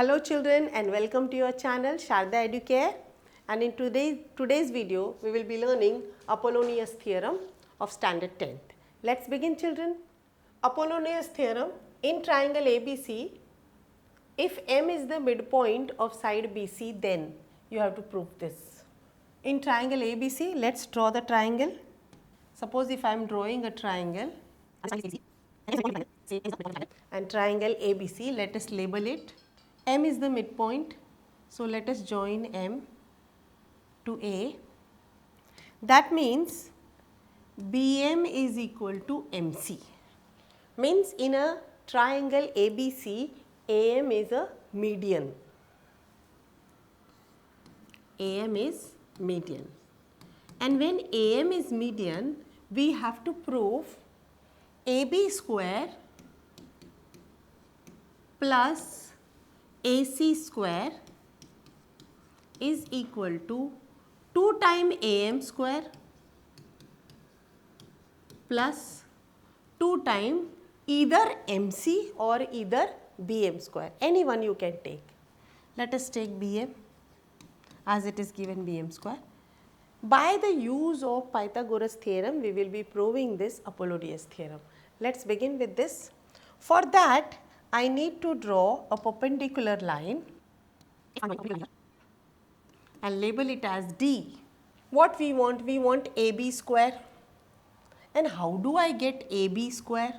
Hello children and welcome to your channel Sharda Educare, and in today's video we will be learning Apollonius Theorem of standard 10th. Let's begin children. Apollonius Theorem: in triangle ABC, if M is the midpoint of side BC, then you have to prove this. In triangle ABC, let's draw the triangle. Suppose if I am drawing a triangle and triangle ABC, let us label it. M is the midpoint, so let us join M to A. That means BM is equal to MC. Means in a triangle ABC, AM is a median. AM is median. And when AM is median, we have to prove AB square plus AC square is equal to 2 times AM square plus 2 times either MC or either BM square. Any one you can take. Let us take BM as it is given BM square. By the use of Pythagoras theorem, we will be proving this Apollonius theorem. Let's begin with this. For that, I need to draw a perpendicular line and label it as D. What we want? We want AB square. And how do I get AB square?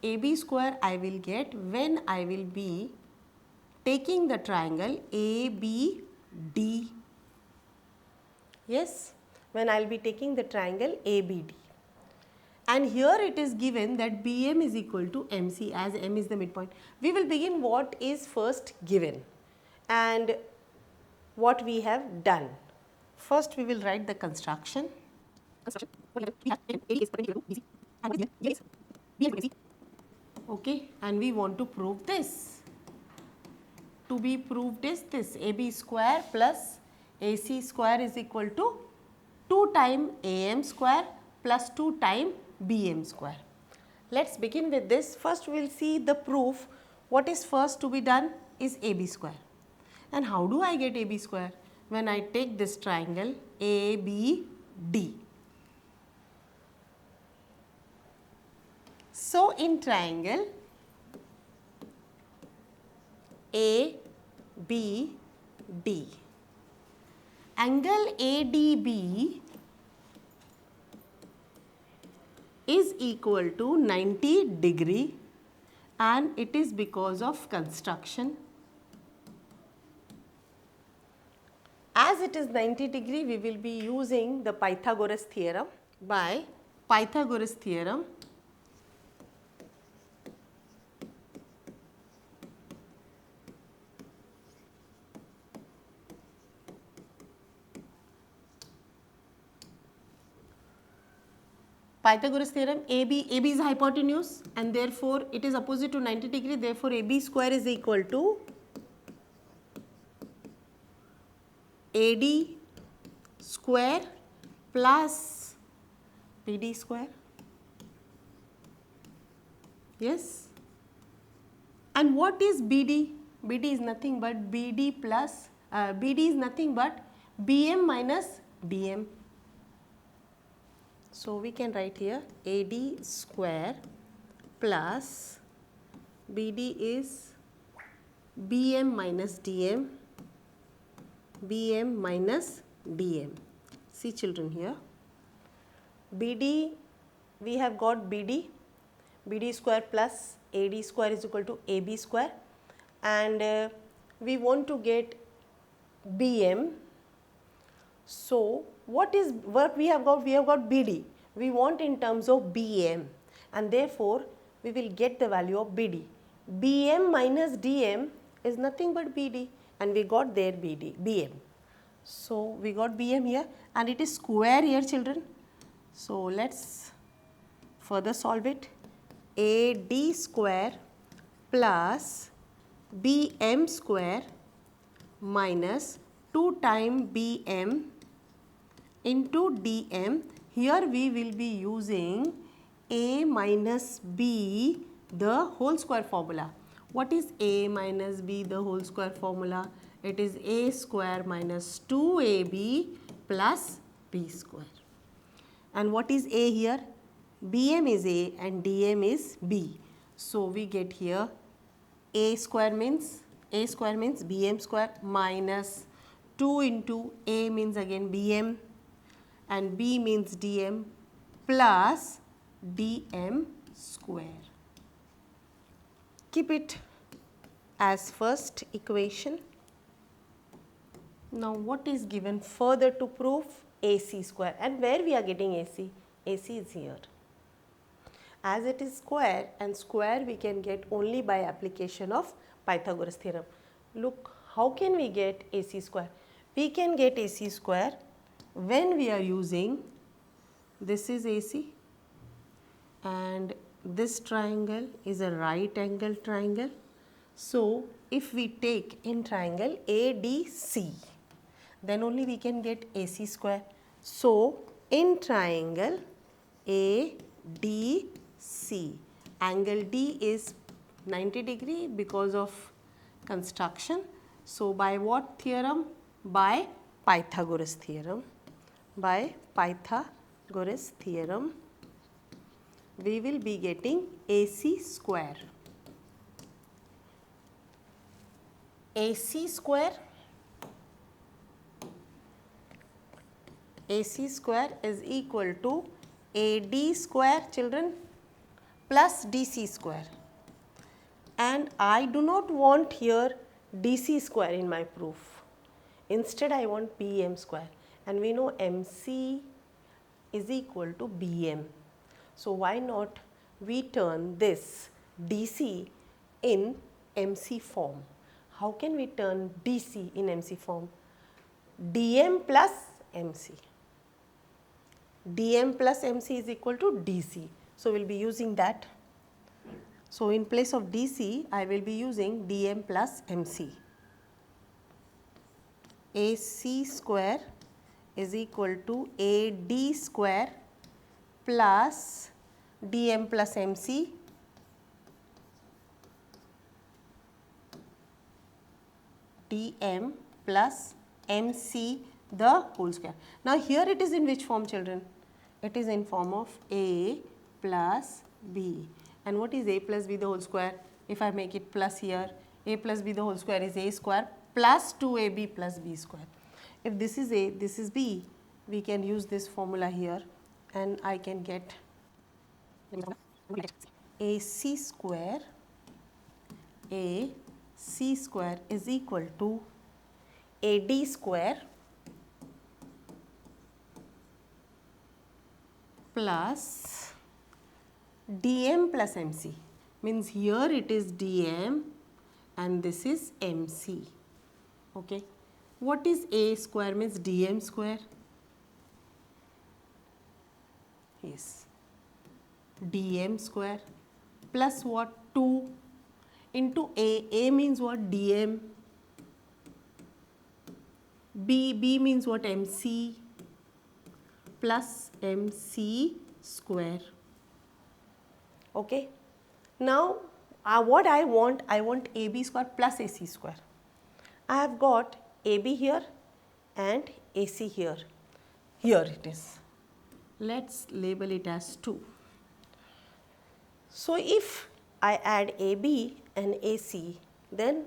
AB square I will get when I will be taking the triangle ABD. Yes, when I will be taking the triangle ABD. And here it is given that BM is equal to MC, as M is the midpoint. We will begin what is first given and what we have done. First we will write the construction. Okay, and we want to prove this. To be proved is this: AB square plus AC square is equal to 2 times AM square plus 2 times BM square. Let's begin with this. First we will see the proof. What is first to be done is AB square. And how do I get AB square? When I take this triangle ABD. So in triangle ABD, angle ADB is equal to 90 degree, and it is because of construction. As it is 90 degree, we will be using the Pythagoras theorem. By Pythagoras theorem, AB is hypotenuse and therefore it is opposite to 90 degree, therefore AB square is equal to AD square plus BD square. Yes. And what is BD? BD is nothing but BD plus BD is nothing but BM minus DM. So we can write here AD square plus BD is BM minus DM, BM minus DM. See children here, BD, we have got BD square plus AD square is equal to AB square, and we want to get BM. So what we have got? We have got BD. We want in terms of BM, and therefore we will get the value of BD. BM minus DM is nothing but BD, and we got there BM. So we got BM here, and it is square here children. So let's further solve it. AD square plus BM square minus 2 times BM into DM. Here we will be using A minus B, the whole square formula. What is a minus b the whole square formula? It is a square minus 2ab plus b square. And what is a here? Bm is a and dm is b. So we get here a square means bm square minus 2 into a means again bm and b means dm plus dm square. Keep it as first equation. Now what is given further to prove? AC square. And where we are getting AC? AC is here. As it is square, and square we can get only by application of Pythagoras theorem. Look, how can we get AC square? We can get AC square when we are using, this is AC and this triangle is a right angle triangle. So if we take in triangle ADC, then only we can get AC square. So in triangle ADC, angle D is 90 degree because of construction. So by what theorem? By Pythagoras theorem. By Pythagoras theorem, we will be getting AC square. AC square is equal to AD square, children, plus DC square. And I do not want here DC square in my proof. Instead I want BM square, and we know MC is equal to BM. So why not we turn this DC in MC form? How can we turn DC in MC form? DM plus MC. DM plus MC is equal to DC. So we will be using that. So in place of DC, I will be using DM plus MC. AC square is equal to AD square plus DM plus MC DM plus MC the whole square. Now here it is in which form, children? It is in form of A plus B. And what is A plus B the whole square? If I make it plus here, A plus B the whole square is A square plus 2AB plus B square. If this is A, this is B, we can use this formula here and I can get AC square is equal to AD square plus DM plus MC. Means here it is DM and this is MC. Okay. What is A square? Means DM square. Yes. DM square plus what? 2 into A. A means what? DM. B means what? MC plus MC square. Okay. Now what I want AB square plus AC square. I have got AB here and AC here. Here it is. Let's label it as 2. So if I add AB and AC, then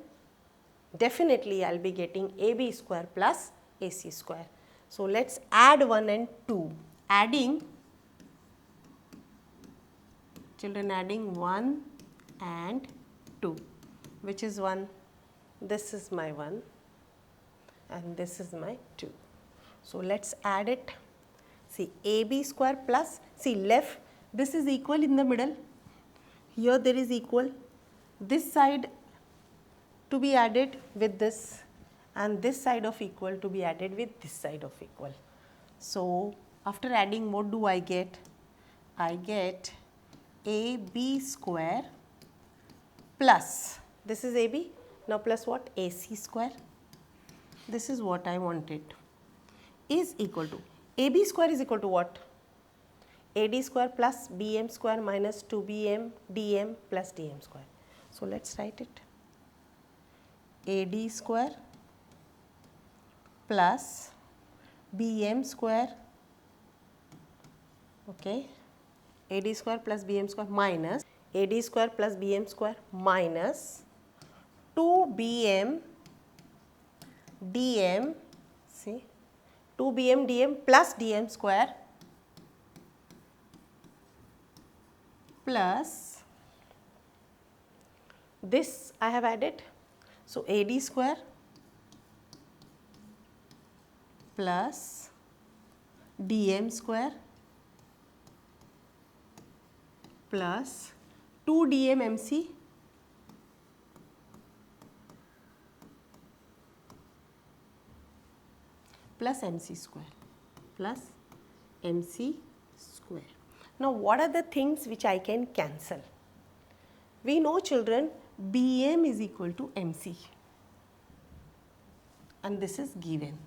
definitely I will be getting AB square plus AC square. So let's add 1 and 2. Adding, children, adding 1 and 2. Which is 1? This is my 1 and this is my 2. So let's add it. See, AB square plus, see left, this is equal in the middle. Here there is equal. This side to be added with this and this side of equal to be added with this side of equal. So after adding, what do I get? I get AB square plus, this is AB, now plus what? AC square. This is what I wanted, is equal to, AB square is equal to what? AD square plus BM square minus 2BM DM plus DM square. So let's write it. AD square plus BM square, okay, AD square plus BM square minus AD square plus BM square minus 2BM DM, see, 2BM DM plus DM square plus this I have added. So, AD square plus DM square plus 2DM MC plus MC square plus MC square. Now, what are the things which I can cancel? We know, children, BM is equal to MC and this is given.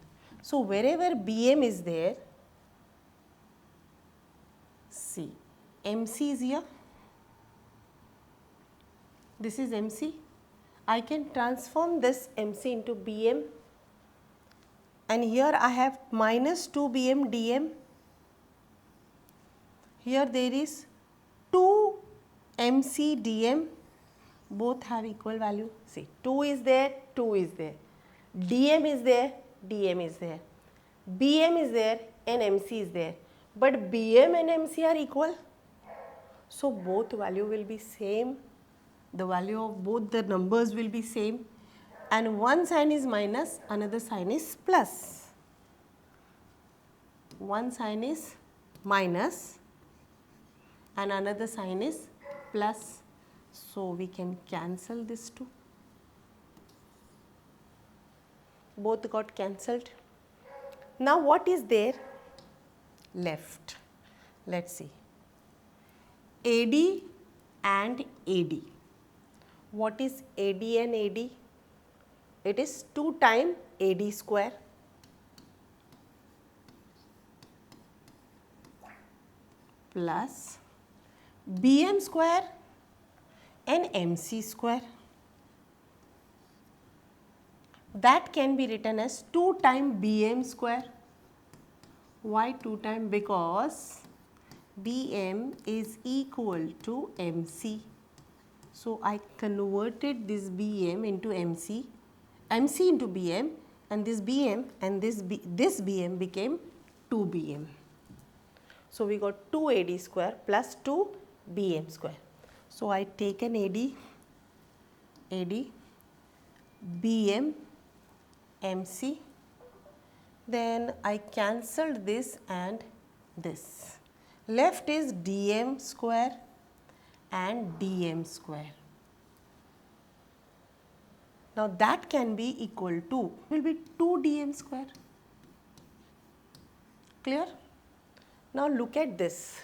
So, wherever BM is there, see, MC is here, this is MC. I can transform this MC into BM, and here I have minus 2BM DM. Here there is 2 MC DM, both have equal value. See, 2 is there, 2 is there, DM is there, DM is there, BM is there and MC is there, but BM and MC are equal. So, both value will be same, the value of both the numbers will be same, and one sign is minus, another sign is plus. One sign is minus and another sign is plus. So, we can cancel this two. Both got cancelled. Now, what is there left? Let us see. AD and AD. What is AD and AD? It is 2 times AD square plus BM square and MC square. That can be written as 2 times BM square. Why 2 times? Because BM is equal to MC. So, I converted this BM into MC, MC into BM, and this BM and this BM became 2BM. So, we got 2 AD square plus 2 BM square. So, I take an AD, BM, MC, then I cancelled this and this. Left is DM square and DM square. Now, that can be equal to, will be 2 DM square. Clear? Now, look at this,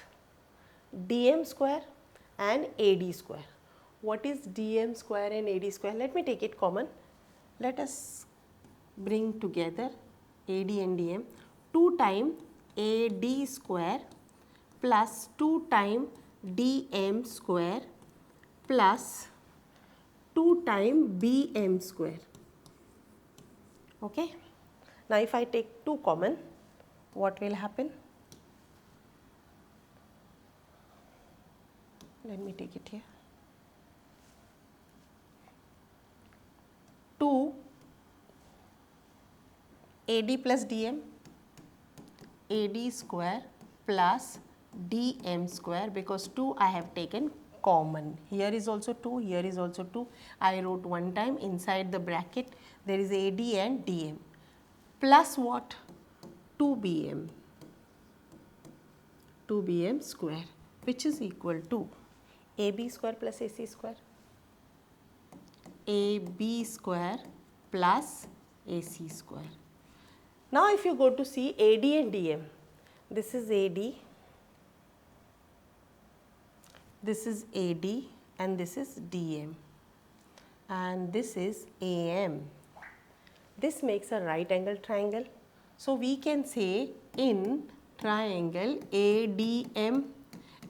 DM square and AD square. What is DM square and AD square? Let me take it common. Let us bring together AD and DM. 2 times AD square plus 2 times DM square plus 2 times BM square. Okay. Now, if I take 2 common, what will happen? Let me take it here. 2 AD plus DM, AD square plus DM square, because 2 I have taken common. Here is also 2, here is also 2. I wrote one time inside the bracket there is AD and DM plus what? 2BM square, which is equal to AB square plus AC square. AB square plus AC square. Now, if you go to see AD and DM, this is AD, this is AD and this is DM and this is AM. This makes a right angle triangle. So, we can say in triangle ADM,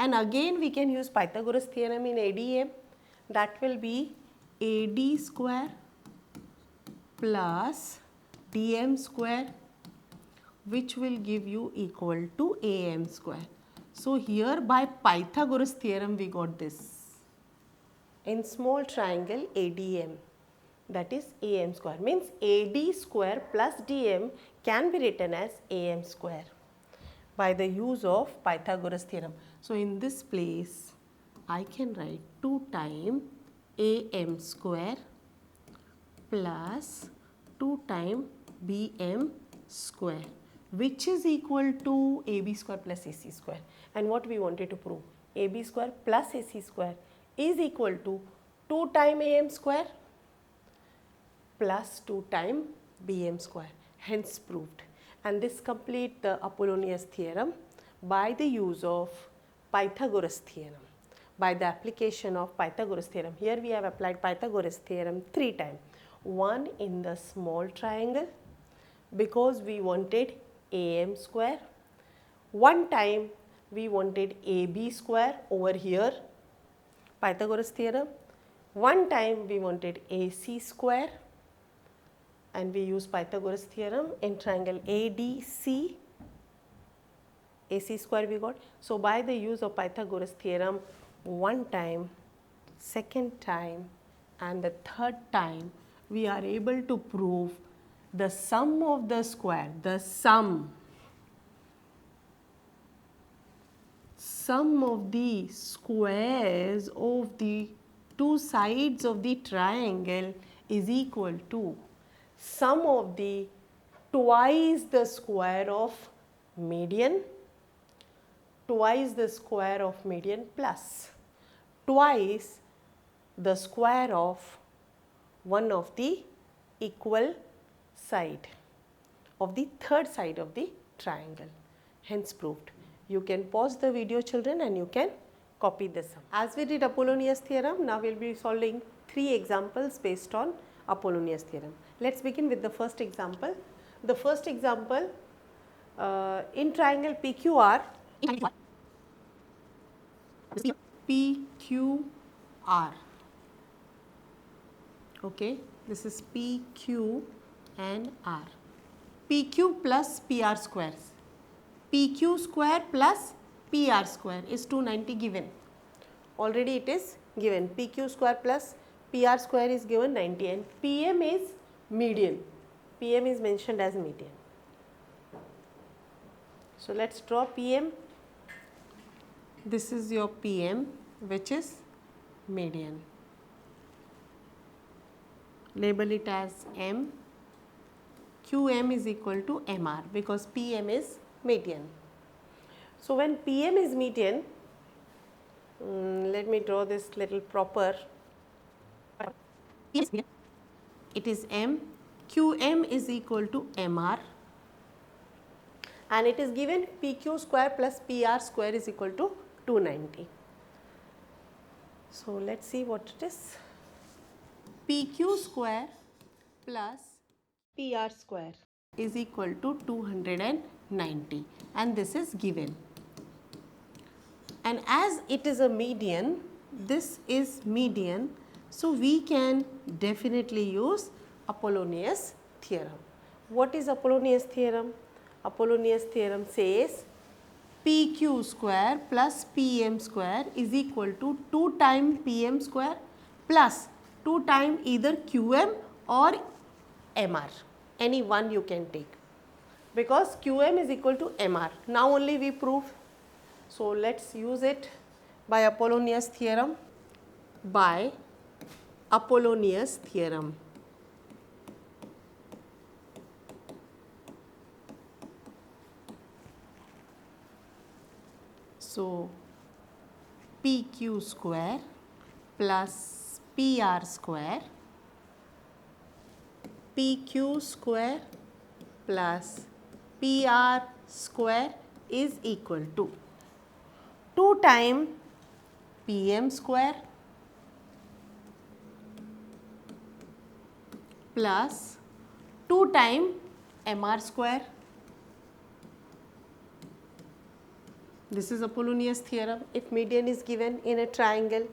and again we can use Pythagoras theorem in ADM, that will be AD square plus dm square, which will give you equal to am square. So here by Pythagoras theorem we got this. In small triangle ADM, that is am square, means AD square plus dm can be written as am square by the use of Pythagoras theorem. So in this place I can write 2 times am square plus 2 times bm square, which is equal to ab square plus ac square. And what we wanted to prove, ab square plus ac square is equal to 2 times am square plus 2 times bm square, hence proved. And this complete the Apollonius theorem by the use of Pythagoras theorem, by the application of Pythagoras theorem. Here we have applied Pythagoras theorem 3 times. One in the small triangle because we wanted am square. One time we wanted ab square over here, Pythagoras theorem. One time we wanted ac square, and we use Pythagoras theorem in triangle ADC, AC square we got. So by the use of Pythagoras theorem, one time, second time and the third time we are able to prove the sum of the square, the sum of the squares of the two sides of the triangle is equal to sum of the twice the square of median, twice the square of median plus twice the square of one of the equal side of the third side of the triangle, hence proved. You can pause the video, children, and you can copy the sum. As we did Apollonius theorem, now we will be solving 3 examples based on Apollonius theorem. Let's begin with the first example. The first example in triangle PQR, PQR, okay, this is PQ and R. PQ plus PR squares. PQ square plus PR square is 290 given. Already it is given. PQ square plus PR square is given 90 and PM is median. PM is mentioned as median. So let's draw PM. This is your PM, which is median. Label it as M. QM is equal to MR because PM is median. So when PM is median, let me draw this little proper. It is M. QM is equal to MR, and it is given PQ square plus PR square is equal to 290. So let's see what it is. PQ square plus PR square is equal to 290, and this is given. And as it is a median, this is median, so we can definitely use Apollonius theorem. What is Apollonius theorem? Apollonius theorem says PQ square plus PM square is equal to 2 times PM square plus 2 times either QM or MR. Any one you can take, because QM is equal to MR. Now only we prove. So let's use it by Apollonius theorem. By Apollonius theorem. So PQ square plus PR square, PQ square plus PR square is equal to 2 times PM square plus 2 times MR square. This is Apollonius theorem if median is given in a triangle.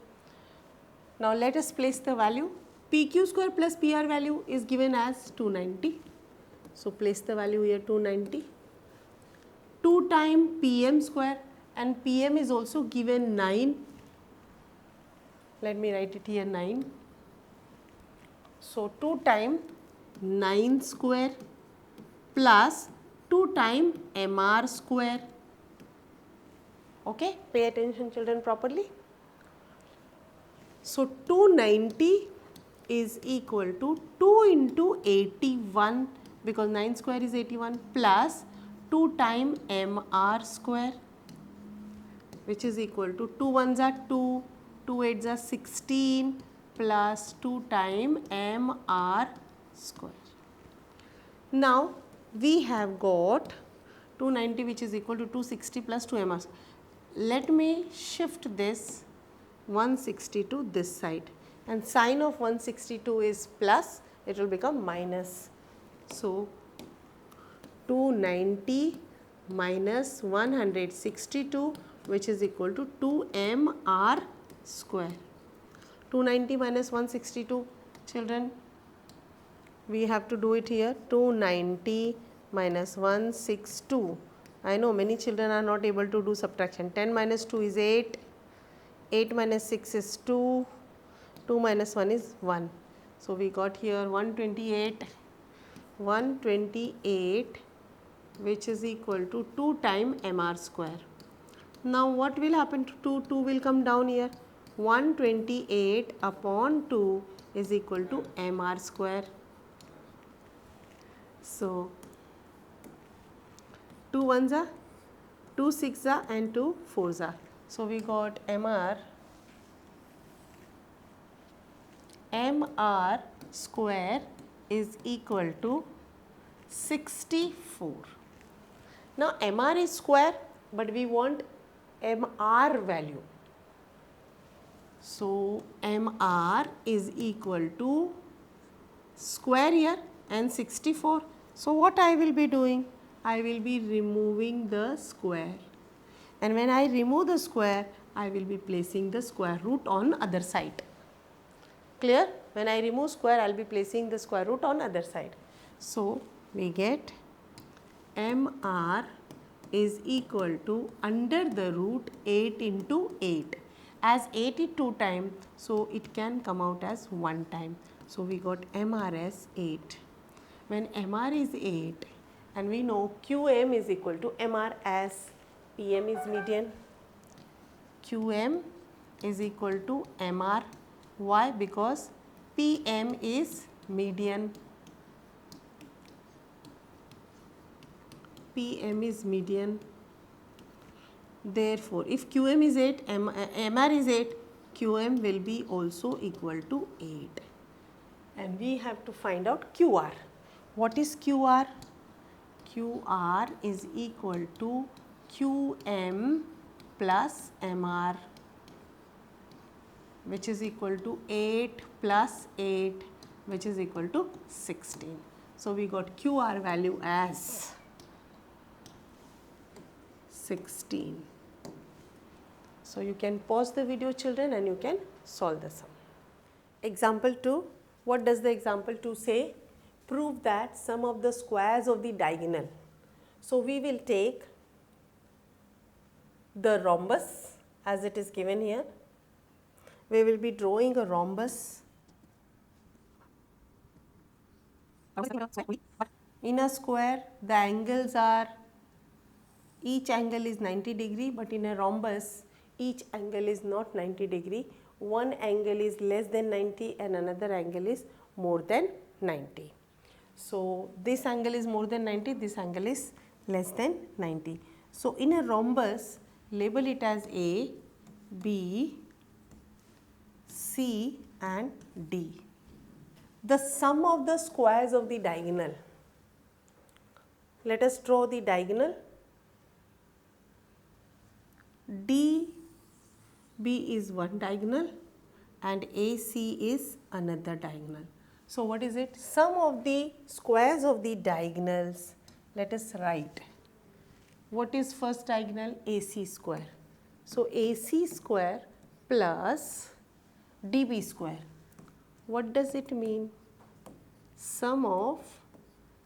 Now let us place the value. PQ square plus PR value is given as 290. So place the value here 290. 2 times PM square, and PM is also given 9. Let me write it here 9. So 2 times 9 square plus 2 times MR square. Okay, pay attention children properly. So 290 is equal to 2 into 81, because 9 square is 81, plus 2 times MR square, which is equal to 2 ones are 2, 2 eights are 16, plus 2 times MR square. Now we have got 290, which is equal to 260 plus 2 MR. Let me shift this 160 to this side, and sign of 162 is plus, it will become minus. So 290 minus 162, which is equal to 2MR square. 290 minus 162, children, we have to do it here. 290 minus 162. I know many children are not able to do subtraction. 10 minus 2 is 8. 8 minus 6 is 2. 2 minus 1 is 1. So we got here 128. 128, which is equal to 2 times MR square. Now what will happen to 2? 2 will come down here. 128 upon 2 is equal to MR square. So 2 ones are, 2 six are, and 2 fours are. So we got MR square is equal to 64. Now MR is square, but we want MR value. So MR is equal to square here and 64. So what I will be doing? I will be removing the square. And when I remove the square, I will be placing the square root on other side. Clear? When I remove square, I will be placing the square root on other side. So we get MR is equal to under the root 8 into 8. As 8 is 2 times, so it can come out as 1 time. So we got MR as 8. When MR is 8, and we know QM is equal to MR, as PM is median. QM is equal to MR. Why? Because PM is median. PM is median. Therefore, if QM is 8, MR is 8, QM will be also equal to 8. And we have to find out QR. What is QR? QR is equal to QM plus MR, which is equal to 8 plus 8, which is equal to 16. So we got QR value as 16. So you can pause the video, children, and you can solve the sum. Example 2. What does the example 2 say? Prove that sum of the squares of the diagonal. So we will take the rhombus as it is given here. We will be drawing a rhombus. In a square, the angles are, each angle is 90 degree, but in a rhombus, each angle is not 90 degree. One angle is less than 90 and another angle is more than 90. So this angle is more than 90, this angle is less than 90. So in a rhombus, label it as A, B, C and D. The sum of the squares of the diagonal. Let us draw the diagonal. DB is one diagonal and AC is another diagonal. So what is it? Sum of the squares of the diagonals. Let us write. What is first diagonal? AC square. So AC square plus DB square. What does it mean? Sum of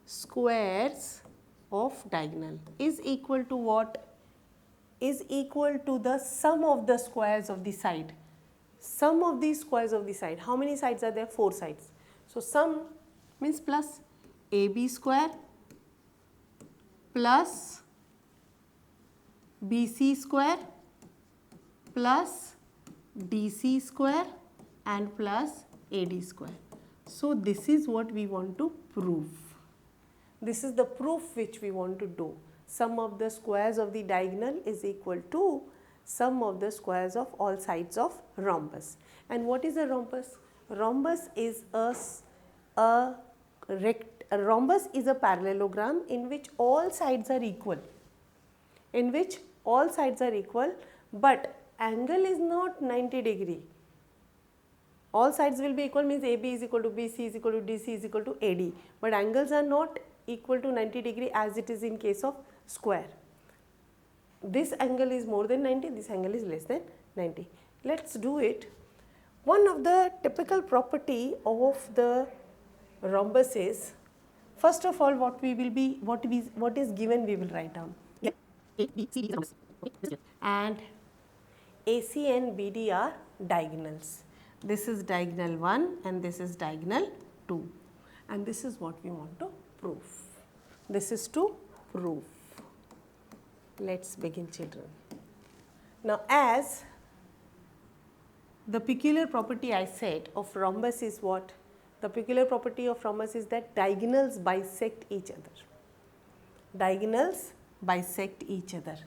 squares of diagonal is equal to what? Is equal to the sum of the squares of the side. Sum of the squares of the side. How many sides are there? 4 sides. So sum means plus AB square plus BC square plus DC square and plus AD square. So this is what we want to prove. This is the proof which we want to do. Sum of the squares of the diagonal is equal to sum of the squares of all sides of rhombus. And what is a rhombus? Rhombus is a rhombus is a parallelogram in which all sides are equal. In which all sides are equal, but angle is not 90 degree. All sides will be equal means AB is equal to BC is equal to DC is equal to AD, but angles are not equal to 90 degree as it is in case of square. This angle is more than 90, this angle is less than 90. Let's do it. One of the typical property of the rhombus is, first of all, what is given we will write down. A, B, C, D is rhombus. Okay. And AC and BD are diagonals. This is diagonal 1 and this is diagonal 2, and this is what we want to prove. This is to prove. Let's begin, children. Now, as the peculiar property I said of rhombus is what? The peculiar property of rhombus is that diagonals bisect each other. Diagonals bisect each other.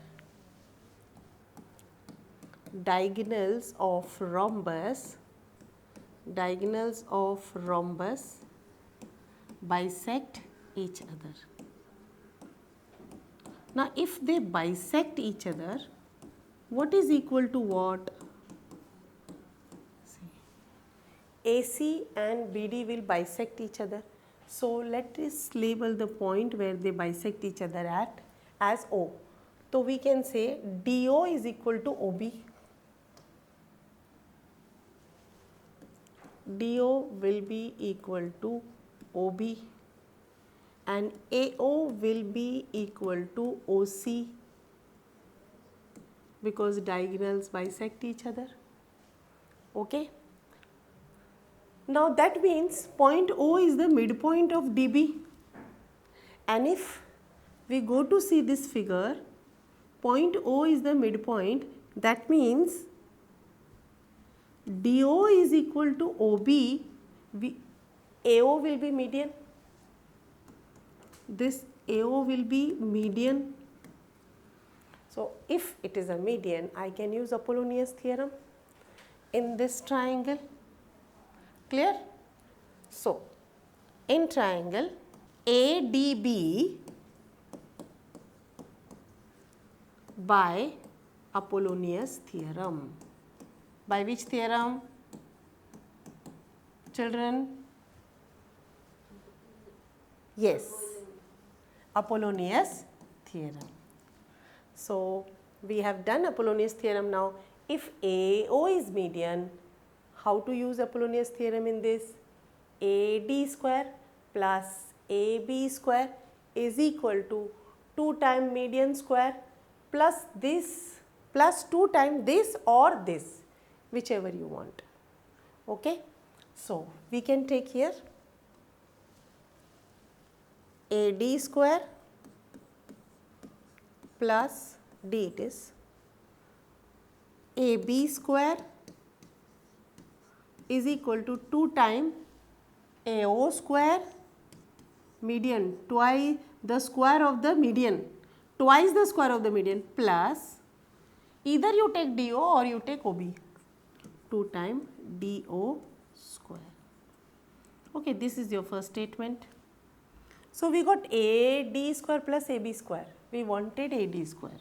Diagonals of rhombus bisect each other. Now, if they bisect each other, what is equal to what? AC and BD will bisect each other. So, let us label the point where they bisect each other at as O. So, we can say DO is equal to OB. DO will be equal to OB and AO will be equal to OC because diagonals bisect each other. Okay. Now that means point O is the midpoint of DB, and if we go to see this figure, point O is the midpoint, that means DO is equal to OB, AO will be median. This AO will be median. So, if it is a median, I can use Apollonius theorem in this triangle. Clear? So, in triangle ADB by Apollonius theorem. By which theorem? Children? Yes, Apollonius theorem. So, we have done Apollonius theorem now. If AO is median, how to use Apollonius theorem in this? AD square plus AB square is equal to 2 times median square plus this plus 2 times this or this, whichever you want. Okay. So, we can take here AD square plus D it is AB square is equal to 2 times AO square median, twice the square of the median, twice the square of the median, plus either you take DO or you take OB, 2 times DO square. Okay, this is your first statement. So, we got AD square plus AB square. We wanted AD square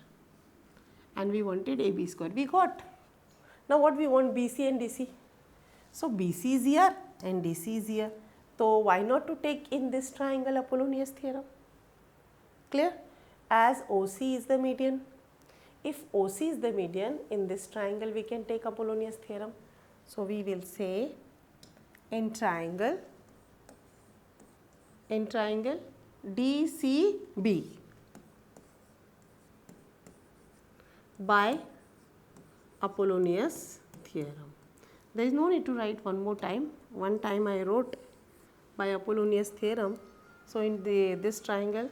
and we wanted AB square. We got. Now, what we want? BC and DC. So, BC is here and DC is here. So, why not to take in this triangle Apollonius theorem? Clear? As OC is the median. If OC is the median, in this triangle we can take Apollonius theorem. So, we will say in triangle DCB by Apollonius theorem. There is no need to write one more time. One time I wrote by Apollonius theorem. So in this triangle,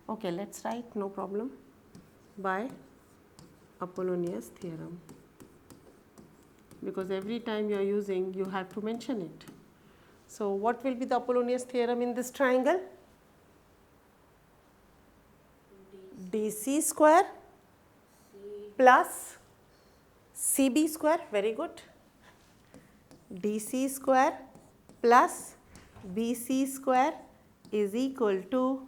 okay, let's write, no problem, by Apollonius theorem, because every time you are using, you have to mention it. So what will be the Apollonius theorem in this triangle? DC square plus CB square, very good. DC square plus BC square is equal to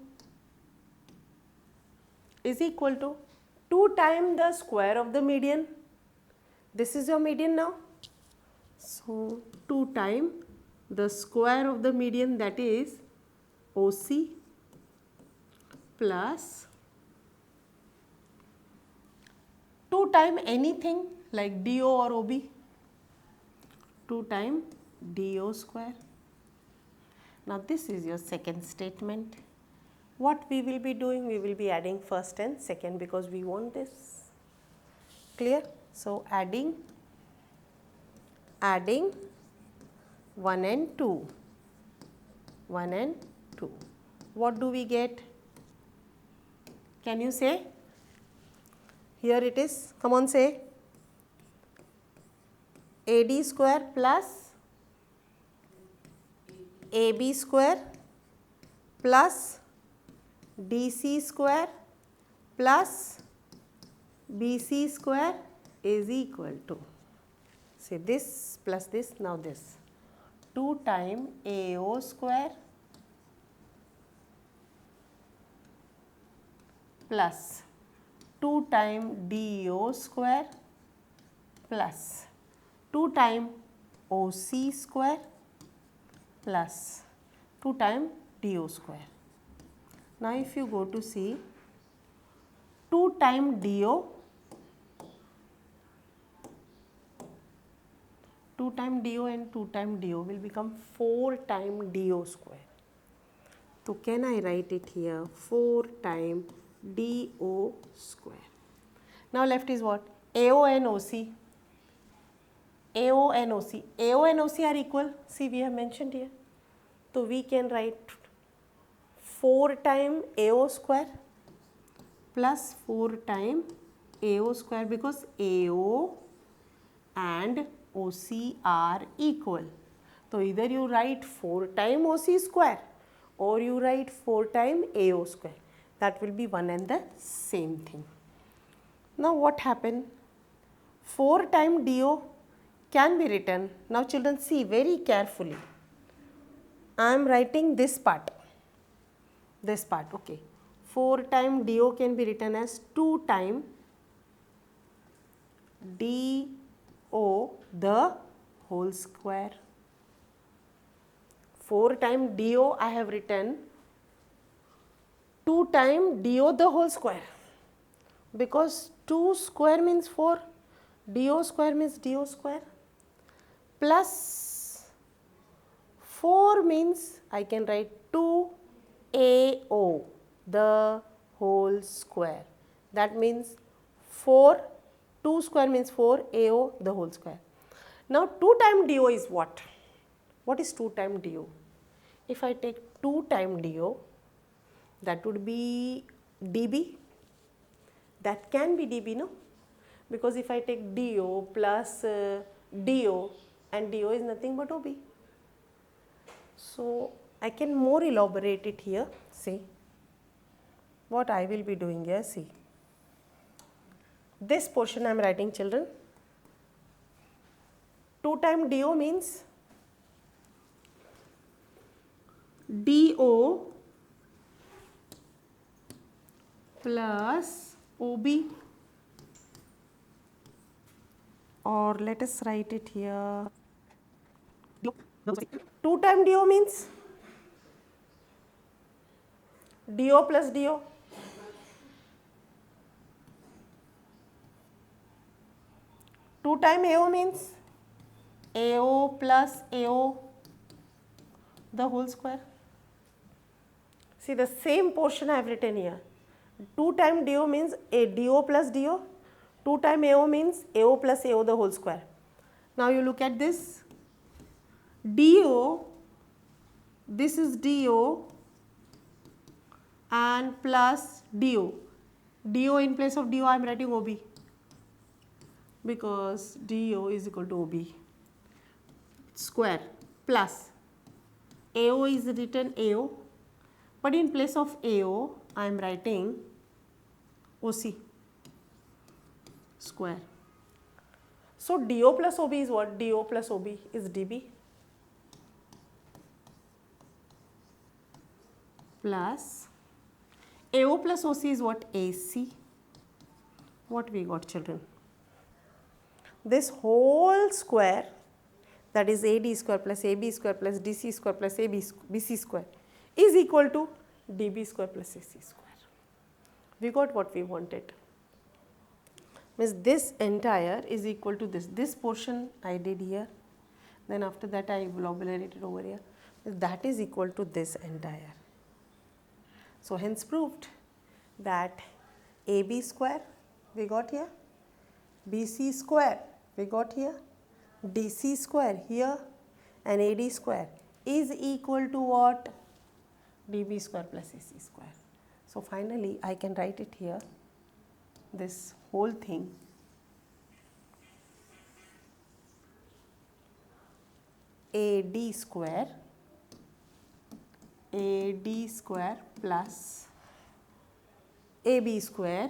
2 times the square of the median. This is your median now. So 2 times the square of the median, that is OC, plus 2 times anything like DO or OB, 2 times DO square. Now this is your second statement. What we will be doing? We will be adding first and second because we want this. Clear? So adding 1 and 2. 1 and 2. What do we get? Can you say? Here it is. Come on, say. AD square plus AB square plus DC square plus BC square is equal to, say, this plus this, now this, 2 times AO square plus 2 times DO square plus 2 times OC square plus 2 times DO square. Now if you go to see, 2 times DO, 2 times DO and 2 times DO will become 4 times DO square. So can I write it here? 4 times DO square. Now left is what? AO and OC. AO and OC. AO and OC are equal. See, we have mentioned here. So we can write 4 times AO square plus 4 times AO square, because AO and OC are equal. So either you write 4 times OC square or you write 4 times AO square. That will be one and the same thing. Now what happened? 4 times DO can be written. Now children, see very carefully. I am writing this part. This part, okay. 4 times DO can be written as 2 times DO the whole square. 4 times DO I have written 2 times DO the whole square, because 2 square means 4, DO square means DO square, plus 4 means I can write 2AO the whole square. That means 4, 2 square means 4, AO the whole square. Now 2 times DO is what? What is 2 times DO? If I take 2 times DO, that would be dB. That can be dB, no? Because if I take DO plus DO, and DO is nothing but OB. So I can more elaborate it here. See what I will be doing here. See, this portion I am writing, children. 2 times DO means DO plus OB, or let us write it here. 2 times DO means DO plus DO. 2 times AO means AO plus AO the whole square. See, the same portion I have written here. 2 times DO means a DO plus DO, 2 times AO means AO plus AO the whole square. Now you look at this, DO, this is DO and plus DO. DO in place of DO I am writing OB, because DO is equal to OB square, plus AO is written AO, but in place of AO I am writing OC square. So DO plus OB is what? DO plus OB is DB plus AO plus OC is what? AC. What we got, children? This whole square, that is AD square plus AB square plus DC square plus BC square, is equal to DB square plus AC square. We got what we wanted. Means this entire is equal to this. This portion I did here, then after that I obliterated over here. That is equal to this entire. So hence proved that AB square we got here, BC square we got here, DC square here, and AD square is equal to what? DB square plus AC square. So finally I can write it here, this whole thing AD square plus AB square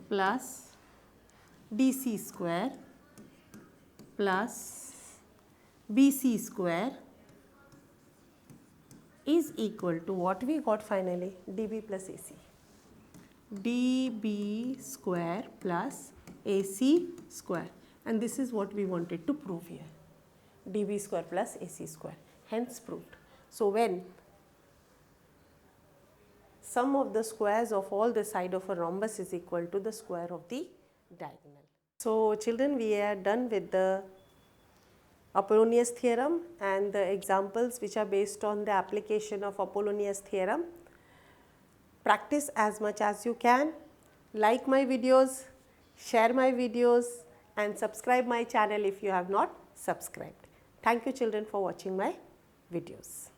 plus DC square plus BC square is equal to what we got finally? DB plus AC. DB square plus AC square, and this is what we wanted to prove here, DB square plus AC square, hence proved. So when sum of the squares of all the side of a rhombus is equal to the square of the diagonal. So children, we are done with the Apollonius theorem and the examples which are based on the application of Apollonius theorem. Practice as much as you can, like my videos, share my videos, and subscribe my channel if you have not subscribed. Thank you children for watching my videos.